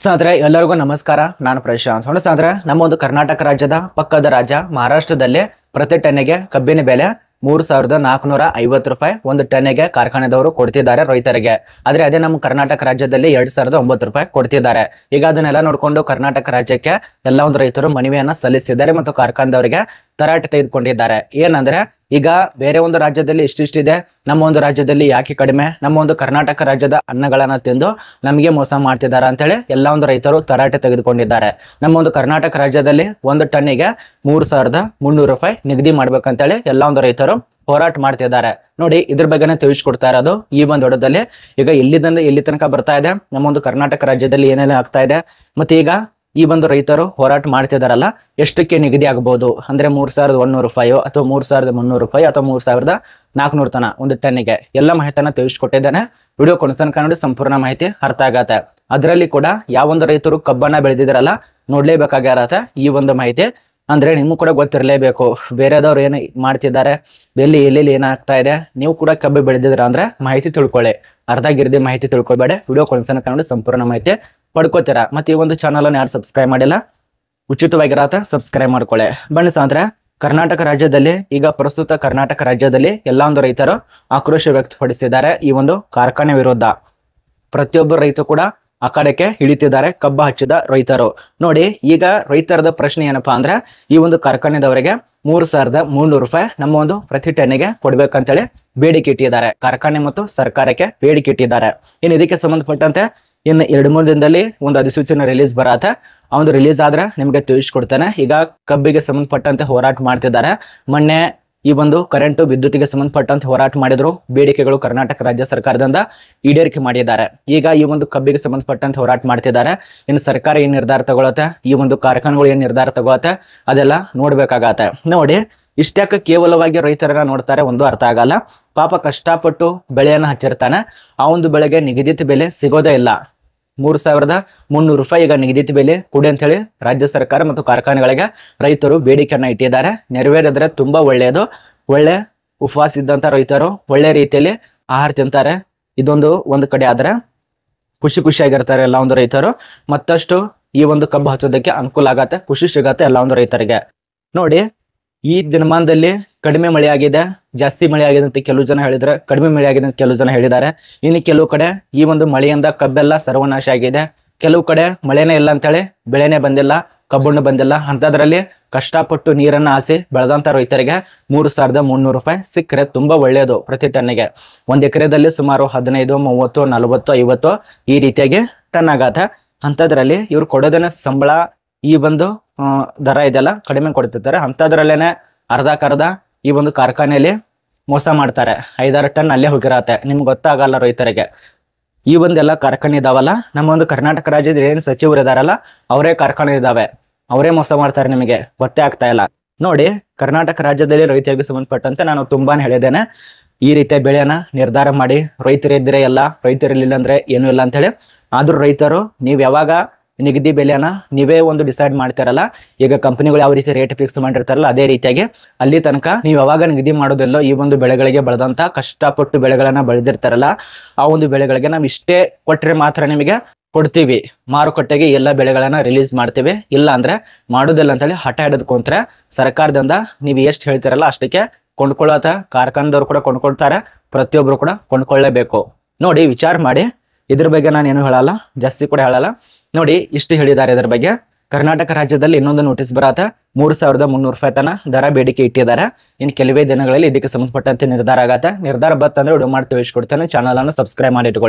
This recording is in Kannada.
ಸ್ನೇಹಿತರೆ ಎಲ್ಲರಿಗೂ ನಮಸ್ಕಾರ. ನಾನು ಪ್ರಶಾಂತ್. ಸ್ನೇಹಿತರೆ, ನಮ್ಮ ಒಂದು ಕರ್ನಾಟಕ ರಾಜ್ಯದ ಪಕ್ಕದ ರಾಜ್ಯ ಮಹಾರಾಷ್ಟ್ರದಲ್ಲಿ ಪ್ರತಿ ಟನ್ನಿಗೆ ಕಬ್ಬಿನ ಬೆಲೆ 3,450 ರೂಪಾಯಿ ಒಂದು ಟನ್ನಿಗೆ ಕಾರ್ಖಾನೆದವರು ಕೊಡ್ತಿದ್ದಾರೆ ರೈತರಿಗೆ. ಆದ್ರೆ ಅದೇ ನಮ್ಮ ಕರ್ನಾಟಕ ರಾಜ್ಯದಲ್ಲಿ 2,009 ರೂಪಾಯಿ ಕೊಡ್ತಿದ್ದಾರೆ. ಈಗ ಅದನ್ನೆಲ್ಲ ನೋಡ್ಕೊಂಡು ಕರ್ನಾಟಕ ರಾಜ್ಯಕ್ಕೆ ಎಲ್ಲ ಒಂದು ರೈತರು ಮನವಿಯನ್ನ ಸಲ್ಲಿಸಿದ್ದಾರೆ ಮತ್ತು ಕಾರ್ಖಾನೆದವರಿಗೆ ತರಾಟೆ ತೆಗೆದುಕೊಂಡಿದ್ದಾರೆ. ಏನಂದ್ರೆ ಈಗ ಬೇರೆ ಒಂದು ರಾಜ್ಯದಲ್ಲಿ ಇಷ್ಟಿಷ್ಟಿದೆ, ನಮ್ಮ ಒಂದು ರಾಜ್ಯದಲ್ಲಿ ಯಾಕೆ ಕಡಿಮೆ, ನಮ್ಮ ಒಂದು ಕರ್ನಾಟಕ ರಾಜ್ಯದ ಅನ್ನಗಳನ್ನ ತಿಂದು ನಮಗೆ ಮೋಸ ಮಾಡ್ತಿದ್ದಾರೆ ಅಂತೇಳಿ ಎಲ್ಲ ಒಂದು ರೈತರು ತರಾಟೆ ತೆಗೆದುಕೊಂಡಿದ್ದಾರೆ. ನಮ್ಮ ಒಂದು ಕರ್ನಾಟಕ ರಾಜ್ಯದಲ್ಲಿ ಒಂದು ಟನ್ನಿಗೆ 3,300 ರೂಪಾಯಿ ನಿಗದಿ ಮಾಡ್ಬೇಕಂತೇಳಿ ಎಲ್ಲ ಒಂದು ರೈತರು ಹೋರಾಟ ಮಾಡ್ತಿದ್ದಾರೆ. ನೋಡಿ, ಇದ್ರ ಬಗ್ಗೆನೇ ತಿಳಿಸ್ಕೊಡ್ತಾ ಇರೋದು ಈ ಒಂದು ಹೊಡದಲ್ಲಿ. ಈಗ ಎಲ್ಲಿಂದ ಎಲ್ಲಿ ತನಕ ಬರ್ತಾ ಇದೆ, ನಮ್ಮ ಒಂದು ಕರ್ನಾಟಕ ರಾಜ್ಯದಲ್ಲಿ ಏನೆಲ್ಲ ಆಗ್ತಾ ಇದೆ, ಮತ್ತೆ ಈಗ ಈ ಒಂದು ರೈತರು ಹೋರಾಟ ಮಾಡ್ತಿದಾರಲ್ಲ ಎಷ್ಟಕ್ಕೆ ನಿಗದಿ ಆಗಬಹುದು ಅಂದ್ರೆ 3,100 ರೂಪಾಯಿ ಅಥವಾ 3,300 ರೂಪಾಯಿ ಅಥವಾ 3,400 ತನ ಒಂದು ಟನ್ನಿಗೆ ಎಲ್ಲ ಮಾಹಿತಿಯನ್ನ ತಿಳಿಸ್ಕೊಟ್ಟಿದ್ದೇನೆ. ವಿಡಿಯೋ ಕೊನೆತನಕ ನೋಡಿ ಸಂಪೂರ್ಣ ಮಾಹಿತಿ ಅರ್ಥ ಆಗತ್ತೆ. ಅದರಲ್ಲಿ ಕೂಡ ಯಾವೊಂದು ರೈತರು ಕಬ್ಬನ್ನ ಬೆಳೆದಿದಾರಲ್ಲ ನೋಡ್ಲೇಬೇಕಾಗಿರತ್ತೆ ಈ ಒಂದು ಮಾಹಿತಿ. ಅಂದ್ರೆ ನಿಮ್ಗೂ ಕೂಡ ಗೊತ್ತಿರಲೇಬೇಕು ಬೇರೆದವ್ರು ಏನು ಮಾಡ್ತಿದ್ದಾರೆ, ಎಲ್ಲೆಲ್ಲಿ ಏನಾಗ್ತಾ ಇದೆ. ನೀವು ಕೂಡ ಕಬ್ಬು ಬೆಳೆದಿದ್ರ ಅಂದ್ರೆ ಮಾಹಿತಿ ತಿಳ್ಕೊಳ್ಳಿ. ಅರ್ಧಗಿರ್ದಿ ಮಾಹಿತಿ ತಿಳ್ಕೊಬೇಡಿ. ವಿಡಿಯೋ ಕೊನೆತನಕ ನೋಡಿ ಸಂಪೂರ್ಣ ಮಾಹಿತಿ ಪಡ್ಕೋತೀರಾ. ಮತ್ತೆ ಈ ಒಂದು ಚಾನಲ್ ಅನ್ನು ಯಾರು ಸಬ್ಸ್ಕ್ರೈಬ್ ಮಾಡಿಲ್ಲ ಉಚಿತವಾಗಿರತ್ತೆ, ಸಬ್ಸ್ಕ್ರೈಬ್ ಮಾಡ್ಕೊಳ್ಳಿ. ಬನ್ನಿ ಸ್ನೇಹಿತರೆ, ಕರ್ನಾಟಕ ರಾಜ್ಯದಲ್ಲಿ ಈಗ ಪ್ರಸ್ತುತ ಕರ್ನಾಟಕ ರಾಜ್ಯದಲ್ಲಿ ಎಲ್ಲಾ ಒಂದು ರೈತರು ಆಕ್ರೋಶ ವ್ಯಕ್ತಪಡಿಸಿದ್ದಾರೆ ಈ ಒಂದು ಕಾರ್ಖಾನೆ ವಿರುದ್ಧ. ಪ್ರತಿಯೊಬ್ಬರು ರೈತ ಕೂಡ ಆ ಕಡೆಗೆ ಇಳಿತಿದ್ದಾರೆ, ಕಬ್ಬ ಹಚ್ಚಿದ ರೈತರು. ನೋಡಿ, ಈಗ ರೈತರದ ಪ್ರಶ್ನೆ ಏನಪ್ಪಾ ಅಂದ್ರೆ ಈ ಒಂದು ಕಾರ್ಖಾನೆದವರಿಗೆ 3,300 ರೂಪಾಯಿ ನಮ್ಮ ಒಂದು ಪ್ರತಿ ಟನ್ನಿಗೆ ಕೊಡ್ಬೇಕಂತೇಳಿ ಬೇಡಿಕೆ ಇಟ್ಟಿದ್ದಾರೆ. ಕಾರ್ಖಾನೆ ಮತ್ತು ಸರ್ಕಾರಕ್ಕೆ ಬೇಡಿಕೆ ಇಟ್ಟಿದ್ದಾರೆ. ಇನ್ನು ಇದಕ್ಕೆ ಸಂಬಂಧಪಟ್ಟಂತೆ ಇನ್ನು 2-3 ದಿನದಲ್ಲಿ ಒಂದು ಅಧಿಸೂಚನೆ ರಿಲೀಸ್ ಬರತ್ತೆ. ಆ ಒಂದು ರಿಲೀಸ್ ಆದ್ರೆ ನಿಮ್ಗೆ ತಿಳಿಸ್ಕೊಡ್ತೇನೆ. ಈಗ ಕಬ್ಬಿಗೆ ಸಂಬಂಧಪಟ್ಟಂತೆ ಹೋರಾಟ ಮಾಡ್ತಿದ್ದಾರೆ. ಮೊನ್ನೆ ಈ ಒಂದು ಕರೆಂಟು ವಿದ್ಯುತ್ತಿಗೆ ಸಂಬಂಧಪಟ್ಟಂತೆ ಹೋರಾಟ ಮಾಡಿದ್ರು. ಬೇಡಿಕೆಗಳು ಕರ್ನಾಟಕ ರಾಜ್ಯ ಸರ್ಕಾರದಿಂದ ಈಡೇರಿಕೆ ಮಾಡಿದ್ದಾರೆ. ಈಗ ಈ ಒಂದು ಕಬ್ಬಿಗೆ ಸಂಬಂಧಪಟ್ಟಂತೆ ಹೋರಾಟ ಮಾಡ್ತಿದ್ದಾರೆ. ಇನ್ನು ಸರ್ಕಾರ ಏನ್ ನಿರ್ಧಾರ ತಗೊಳತ್ತೆ, ಈ ಒಂದು ಕಾರ್ಖಾನೆಗಳು ಏನ್ ನಿರ್ಧಾರ ತಗೊಳತ್ತೆ ಅದೆಲ್ಲ ನೋಡ್ಬೇಕಾಗತ್ತೆ. ನೋಡಿ, ಇಷ್ಟಕ್ಕೆ ಕೇವಲವಾಗಿ ರೈತರನ್ನ ನೋಡ್ತಾರೆ, ಒಂದು ಅರ್ಥ ಆಗಲ್ಲ. ಪಾಪ ಕಷ್ಟಪಟ್ಟು ಬೆಳೆಯನ್ನ ಹಚ್ಚಿರ್ತಾನೆ, ಆ ಒಂದು ಬೆಳೆಗೆ ನಿಗದಿತ ಬೆಲೆ ಸಿಗೋದೇ ಇಲ್ಲ. 3,300 ರೂಪಾಯಿ ಈಗ ನಿಗದಿತ ಬೆಲೆ ಕೊಡಿ ಅಂತ ಹೇಳಿ ರಾಜ್ಯ ಸರ್ಕಾರ ಮತ್ತು ಕಾರ್ಖಾನೆಗಳಿಗೆ ರೈತರು ಬೇಡಿಕೆಯನ್ನ ಇಟ್ಟಿದ್ದಾರೆ. ನೆರವೇರಿದ್ರೆ ತುಂಬಾ ಒಳ್ಳೆಯದು. ಒಳ್ಳೆ ಉಪವಾಸ ಇದ್ದಂತ ರೈತರು ಒಳ್ಳೆ ರೀತಿಯಲ್ಲಿ ಆಹಾರ ತಿಂತಾರೆ. ಇದೊಂದು ಒಂದು ಕಡೆ ಆದ್ರೆ ಖುಷಿಯಾಗಿರ್ತಾರೆ ಎಲ್ಲ ಒಂದು ರೈತರು. ಮತ್ತಷ್ಟು ಈ ಒಂದು ಕಬ್ಬು ಹಚ್ಚೋದಕ್ಕೆ ಅನುಕೂಲ ಆಗತ್ತೆ, ಖುಷಿ ಸಿಗತ್ತೆ ಎಲ್ಲ ಒಂದು ರೈತರಿಗೆ. ನೋಡಿ, ಈ ದಿನಮಾನದಲ್ಲಿ ಕಡಿಮೆ ಮಳೆ ಆಗಿದೆ, ಜಾಸ್ತಿ ಮಳೆ ಆಗಿದೆ ಅಂತ ಕೆಲವು ಜನ ಹೇಳಿದ್ರೆ, ಕಡಿಮೆ ಮಳೆ ಆಗಿದೆ ಅಂತ ಕೆಲವು ಜನ ಹೇಳಿದ್ದಾರೆ. ಇನ್ನು ಕೆಲವು ಕಡೆ ಈ ಒಂದು ಮಳೆಯಿಂದ ಕಬ್ಬೆಲ್ಲ ಸರ್ವನಾಶ ಆಗಿದೆ. ಕೆಲವು ಕಡೆ ಮಳೆನೇ ಇಲ್ಲ ಅಂತೇಳಿ ಬೆಳೆನೇ ಬಂದಿಲ್ಲ, ಕಬ್ಬನ್ನು ಬಂದಿಲ್ಲ. ಅಂತದ್ರಲ್ಲಿ ಕಷ್ಟಪಟ್ಟು ನೀರನ್ನ ಆಸಿ ಬೆಳೆದಂತ ರೈತರಿಗೆ 3,300 ರೂಪಾಯಿ ಸಿಕ್ಕರೆ ತುಂಬಾ ಒಳ್ಳೆಯದು. ಪ್ರತಿ ಟನ್ನಿಗೆ ಒಂದ್ ಎಕರೆದಲ್ಲಿ ಸುಮಾರು 15, 30, 40, 50 ಈ ರೀತಿಯಾಗಿ ಟನ್ ಆಗತ್ತೆ. ಅಂತದ್ರಲ್ಲಿ ಇವ್ರು ಕೊಡೋದನ್ನ ಸಂಬಳ ಈ ಒಂದು ದರ ಇದೆಲ್ಲ ಕಡಿಮೆ ಕೊಡ್ತಿರ್ತಾರೆ. ಅಂತದ್ರಲ್ಲೇನೆ ಅರ್ಧಕ್ಕರ್ಧ ಈ ಒಂದು ಕಾರ್ಖಾನೆಯಲ್ಲಿ ಮೋಸ ಮಾಡ್ತಾರೆ. 5-6 ಟನ್ ಅಲ್ಲೇ ಹೋಗಿರತ್ತೆ, ನಿಮ್ಗೆ ಗೊತ್ತಾಗಲ್ಲ ರೈತರಿಗೆ. ಈ ಒಂದೆಲ್ಲ ಕಾರ್ಖಾನೆ ಇದಾವಲ್ಲ, ನಮ್ಮ ಒಂದು ಕರ್ನಾಟಕ ರಾಜ್ಯದ ಏನು ಸಚಿವರು ಇದಾರಲ್ಲ ಅವರೇ ಕಾರ್ಖಾನೆ ಇದಾವೆ, ಅವರೇ ಮೋಸ ಮಾಡ್ತಾರೆ, ನಿಮಗೆ ಗೊತ್ತೇ ಆಗ್ತಾ ಇಲ್ಲ. ನೋಡಿ, ಕರ್ನಾಟಕ ರಾಜ್ಯದಲ್ಲಿ ರೈತರಿಗೆ ಸಂಬಂಧಪಟ್ಟಂತೆ ನಾನು ತುಂಬಾನೇ ಹೇಳಿದ್ದೇನೆ. ಈ ರೀತಿಯ ಬೆಳೆಯನ್ನ ನಿರ್ಧಾರ ಮಾಡಿ, ರೈತರಿದ್ರೆ ಎಲ್ಲ, ರೈತರಿರ್ಲಿಲ್ಲ ಅಂದ್ರೆ ಏನು ಇಲ್ಲ ಅಂತ ಹೇಳಿ. ಆದ್ರೂ ರೈತರು ನೀವ್ ಯಾವಾಗ ನಿಗದಿ ಬೆಲೆಯನ್ನ ನೀವೇ ಒಂದು ಡಿಸೈಡ್ ಮಾಡ್ತಾರಲ್ಲ, ಈಗ ಕಂಪನಿಗಳು ಯಾವ ರೀತಿ ರೇಟ್ ಫಿಕ್ಸ್ ಮಾಡಿರ್ತಾರಲ್ಲ ಅದೇ ರೀತಿಯಾಗಿ ಅಲ್ಲಿ ತನಕ ನೀವು ಯಾವಾಗ ನಿಗದಿ ಮಾಡೋದಿಲ್ಲ, ಈ ಒಂದು ಬೆಳೆಗಳಿಗೆ ಬೆಳೆದಂತ ಕಷ್ಟಪಟ್ಟು ಬೆಳೆಗಳನ್ನ ಬೆಳೆದಿರ್ತಾರಲ್ಲ ಆ ಒಂದು ಬೆಳೆಗಳಿಗೆ ನಾವು ಇಷ್ಟೇ ಕೊಟ್ರೆ ಮಾತ್ರ ನಿಮಗೆ ಕೊಡ್ತೀವಿ, ಮಾರುಕಟ್ಟೆಗೆ ಎಲ್ಲ ಬೆಳೆಗಳನ್ನ ರಿಲೀಸ್ ಮಾಡ್ತೀವಿ, ಇಲ್ಲ ಅಂದ್ರೆ ಮಾಡೋದಿಲ್ಲ ಅಂತೇಳಿ ಹಠ ಹಿಡಿದುಕೊಂತ್ರೆ ಸರ್ಕಾರದಿಂದ ನೀವು ಎಷ್ಟು ಹೇಳ್ತಿರಲ್ಲ ಅಷ್ಟಕ್ಕೆ ಕೊಂಡ್ಕೊಳ್ಳೋತ ಕಾರ್ಖಾನೆದವ್ರು ಕೂಡ ಕೊಂಡ್ಕೊಳ್ತಾರೆ, ಪ್ರತಿಯೊಬ್ರು ಕೂಡ ಕೊಂಡ್ಕೊಳ್ಳೇಬೇಕು. ನೋಡಿ, ವಿಚಾರ ಮಾಡಿ. ಇದ್ರ ಬಗ್ಗೆ ನಾನು ಏನು ಹೇಳಲ್ಲ, ಜಾಸ್ತಿ ಕೂಡ ಹೇಳಲ್ಲ. ನೋಡಿ, ಇಷ್ಟು ಹೇಳಿದ್ದಾರೆ ಇದ್ರ ಬಗ್ಗೆ. ಕರ್ನಾಟಕ ರಾಜ್ಯದಲ್ಲಿ ಇನ್ನೊಂದು ನೋಟಿಸ್ ಬರತ್ತೆ, 3,300 ರೂಪಾಯಿ ತನ ದರ ಬೇಡಿಕೆ ಇಟ್ಟಿದ್ದಾರೆ. ಇನ್ನು ಕೆಲವೇ ದಿನಗಳಲ್ಲಿ ಇದಕ್ಕೆ ಸಂಬಂಧಪಟ್ಟಂತೆ ನಿರ್ಧಾರ ಆಗತ್ತೆ. ನಿರ್ಧಾರ ಬತ್ತಂದ್ರೆ ವಿಡಿಯೋ ಮಾಡಿ ತಿಳಿಸ್ಕೊಡ್ತೇನೆ. ಚಾನಲ್ ಅನ್ನು ಸಬ್ಸ್ಕ್ರೈಬ್ ಮಾಡಿ ಇಟ್ಕೊಳ್ಳಿ.